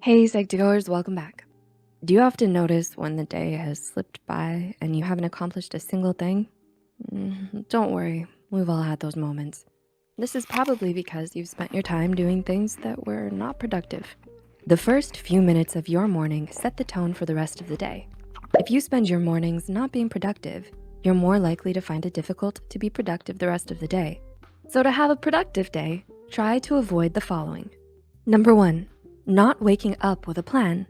Hey, Psych2Goers, welcome back. Do you often notice when the day has slipped by and you haven't accomplished a single thing? Don't worry, we've all had those moments. This is probably because you've spent your time doing things that were not productive. The first few minutes of your morning set the tone for the rest of the day. If you spend your mornings not being productive, you're more likely to find it difficult to be productive the rest of the day. So to have a productive day, try to avoid the following. Number 1, not waking up with a plan.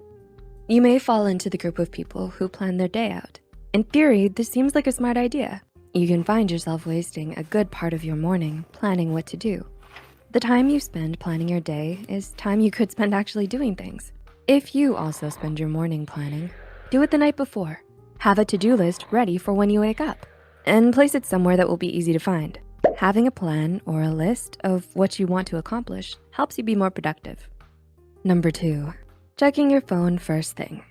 You may fall into the group of people who plan their day out. In theory, this seems like a smart idea. You can find yourself wasting a good part of your morning planning what to do. The time you spend planning your day is time you could spend actually doing things. If you also spend your morning planning, do it the night before. Have a to-do list ready for when you wake up and place it somewhere that will be easy to find. Having a plan or a list of what you want to accomplish helps you be more productive. Number 2, checking your phone first thing.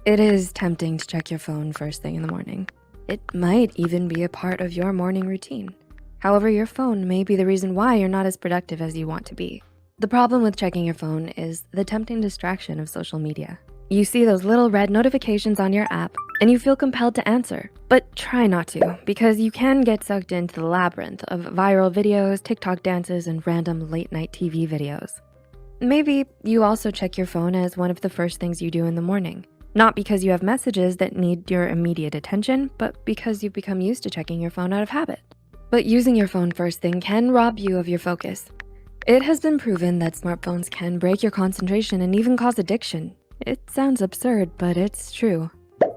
It is tempting to check your phone first thing in the morning. It might even be a part of your morning routine. However, your phone may be the reason why you're not as productive as you want to be. The problem with checking your phone is the tempting distraction of social media. You see those little red notifications on your app and you feel compelled to answer, but try not to because you can get sucked into the labyrinth of viral videos, TikTok dances, and random late night TV videos. Maybe you also check your phone as one of the first things you do in the morning, not because you have messages that need your immediate attention, but because you've become used to checking your phone out of habit. But using your phone first thing can rob you of your focus. It has been proven that smartphones can break your concentration and even cause addiction. It sounds absurd, but it's true.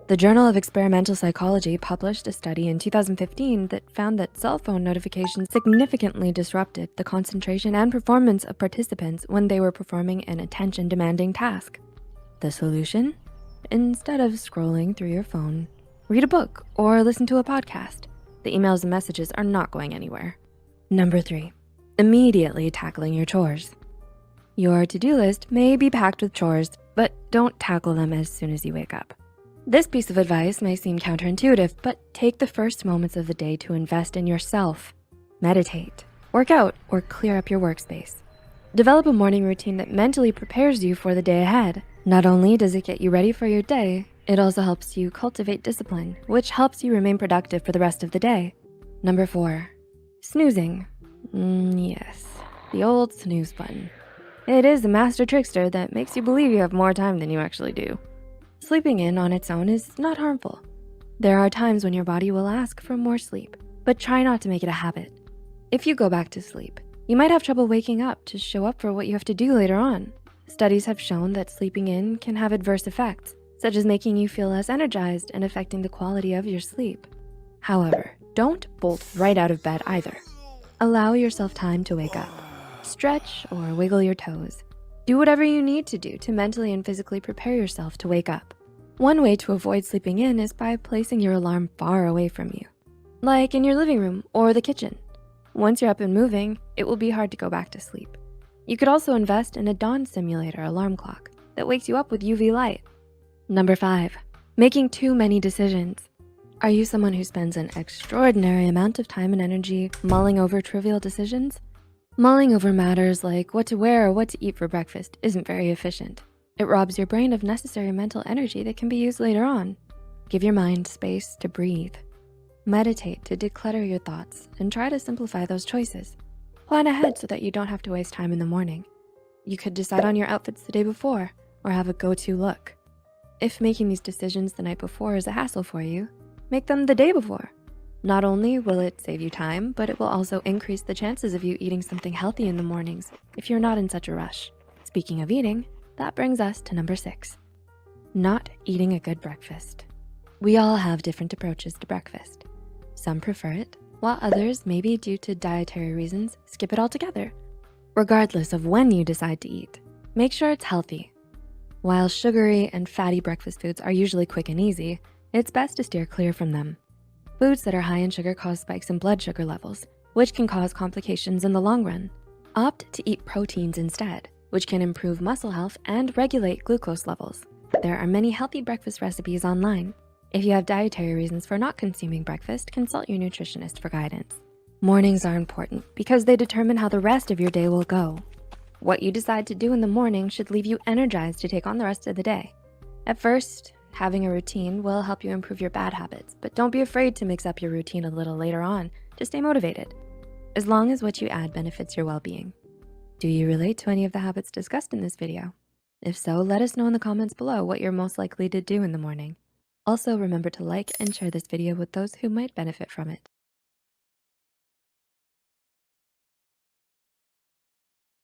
The Journal of Experimental Psychology published a study in 2015 that found that cell phone notifications significantly disrupted the concentration and performance of participants when they were performing an attention-demanding task. The solution? Instead of scrolling through your phone, read a book or listen to a podcast. The emails and messages are not going anywhere. Number 3, immediately tackling your chores. Your to-do list may be packed with chores, but don't tackle them as soon as you wake up. This piece of advice may seem counterintuitive, but take the first moments of the day to invest in yourself. Meditate, work out, or clear up your workspace. Develop a morning routine that mentally prepares you for the day ahead. Not only does it get you ready for your day, it also helps you cultivate discipline, which helps you remain productive for the rest of the day. Number 4, snoozing. Yes, the old snooze button. It is a master trickster that makes you believe you have more time than you actually do. Sleeping in on its own is not harmful. There are times when your body will ask for more sleep, but try not to make it a habit. If you go back to sleep, you might have trouble waking up to show up for what you have to do later on. Studies have shown that sleeping in can have adverse effects, such as making you feel less energized and affecting the quality of your sleep. However, don't bolt right out of bed either. Allow yourself time to wake up. Stretch or wiggle your toes. Do whatever you need to do to mentally and physically prepare yourself to wake up. One way to avoid sleeping in is by placing your alarm far away from you, like in your living room or the kitchen. Once you're up and moving, it will be hard to go back to sleep. You could also invest in a dawn simulator alarm clock that wakes you up with UV light. Number 5, making too many decisions. Are you someone who spends an extraordinary amount of time and energy mulling over trivial decisions? Mulling over matters like what to wear or what to eat for breakfast isn't very efficient. It robs your brain of necessary mental energy that can be used later on. Give your mind space to breathe. Meditate to declutter your thoughts and try to simplify those choices. Plan ahead so that you don't have to waste time in the morning. You could decide on your outfits the day before or have a go-to look. If making these decisions the night before is a hassle for you, make them the day before. Not only will it save you time, but it will also increase the chances of you eating something healthy in the mornings if you're not in such a rush. Speaking of eating, that brings us to number 6, not eating a good breakfast. We all have different approaches to breakfast. Some prefer it, while others, maybe due to dietary reasons, skip it altogether. Regardless of when you decide to eat, make sure it's healthy. While sugary and fatty breakfast foods are usually quick and easy, it's best to steer clear from them. Foods that are high in sugar cause spikes in blood sugar levels, which can cause complications in the long run. Opt to eat proteins instead, which can improve muscle health and regulate glucose levels. There are many healthy breakfast recipes online. If you have dietary reasons for not consuming breakfast, consult your nutritionist for guidance. Mornings are important because they determine how the rest of your day will go. What you decide to do in the morning should leave you energized to take on the rest of the day. At first, having a routine will help you improve your bad habits, but don't be afraid to mix up your routine a little later on to stay motivated, as long as what you add benefits your well-being. Do you relate to any of the habits discussed in this video? If so, let us know in the comments below what you're most likely to do in the morning. Also, remember to like and share this video with those who might benefit from it.